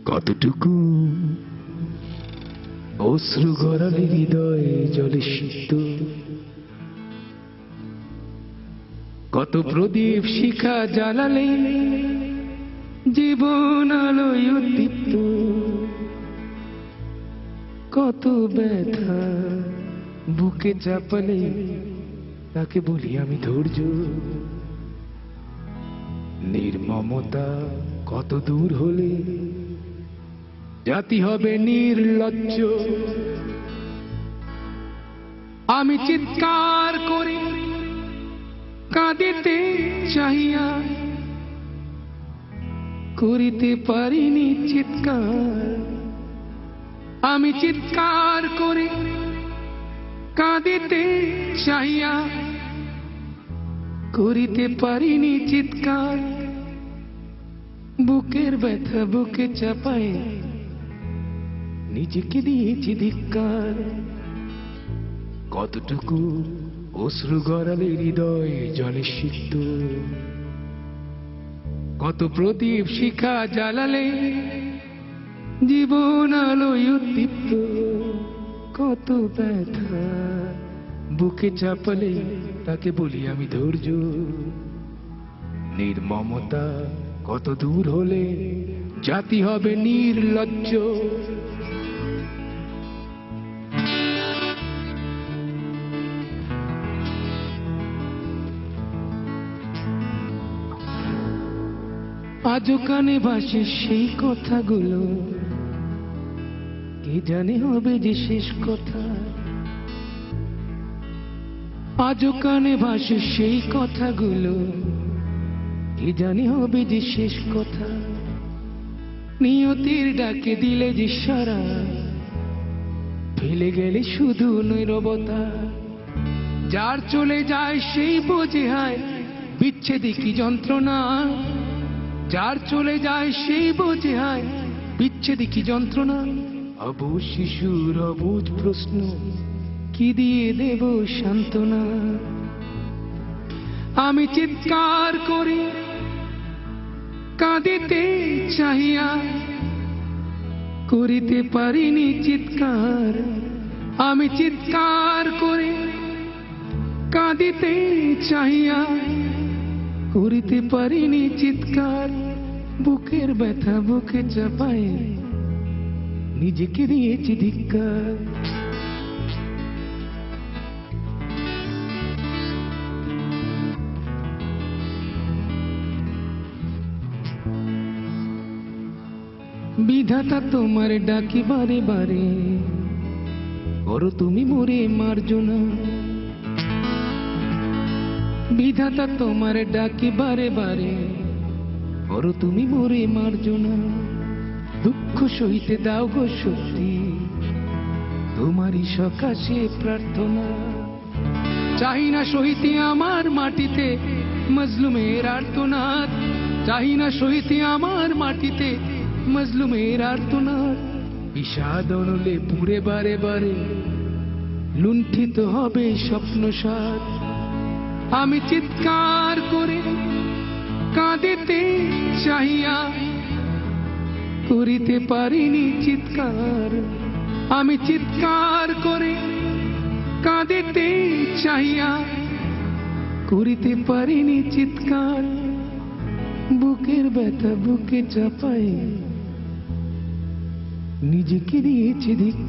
কতটুকু অশ্রু গড়ালে হৃদয়ে জলে সিক্ত, কত প্রদীপ শিখা জ্বালালে জীবন আলোয় উদ্দীপ্ত, কত ব্যথা বুকে চাপালে তাকে বলি আমি ধৈর্য। নির্মমতা কত দূর হলে জাতি হবে নির্লজ্জ। আমি চিৎকার করি কাঁদিতে চাহিয়া, করিতে পারিনি চিৎকার। আমি চিৎকার করি কাঁদিতে চাহিয়া, করিতে পারিনি চিৎকার। বুকের ব্যথা বুকে চাপায় নিজেকে দিয়েছি ধিক্কার। কতটুকু অশ্রু গড়ালে হৃদয় জলে সিক্ত, কত প্রদীপ শিখা জ্বালালে জীবন আলোয় উদ্দীপ্ত, কত ব্যথা বুকে চাপালে তাকে বলি আমি ধৈর্য। নির্মমতা কত দূর হলে জাতি হবে নির্লজ্জ। আজও কানে ভাসে সেই কথাগুলো, কে জানে হবে যে শেষ কথা। আজও কানে ভাসে সেই কথাগুলো, কে জানে হবে যে শেষ কথা। নিয়তির ডাকে দিলে যে সারা, ফেলে গেলে শুধু নীরবতা। যার চলে যায় সেই বোঝে হায় বিচ্ছেদে কি যন্ত্রণা। যার চলে যায় সেই বোঝে হায় বিচ্ছেদে কি যন্ত্রণা। অবুঝ শিশুর অবুঝ প্রশ্ন, কি দিয়ে দেব সান্ত্বনা। আমি চিৎকার করি কাঁদিতে চাহিয়া, করিতে পারিনি চিৎকার। আমি চিৎকার করি কাঁদিতে চাহিয়া, করিতে পারিনি চিৎকার। বুকের ব্যথা বুকে চাপায় নিজেকে দিয়েছি ধিক্কার। বিধাতা তোমার ডাকি বারে বারে, করো তুমি মোরে মার্জনা। বিধাতা তোমার ডাকি বারে বারে, করো তুমি মোরে মার্জনা। দুঃখ সইতে দাও গো শক্তি, তোমারই সকাশে প্রার্থনা। চাহি না সহিতে আমার মাটিতে মজলুমের আর্তনাদ। চাহি না সহিতে আমার মাটিতে মজলুমের আর্তনাদ। বিষাদ অনলে পুরে বারে বারে লুণ্ঠিত হবে স্বপ্ন সাদ। আমি চিৎকার করে কাঁদিতে চাহিয়া, করিতে পারিনি চিৎকার। আমি চিৎকার করে কাঁদিতে চাহিয়া, করিতে পারিনি চিৎকার। বুকের ব্যথা বুকে চাপায় নিজেকে দিয়েছি ধিক্কার।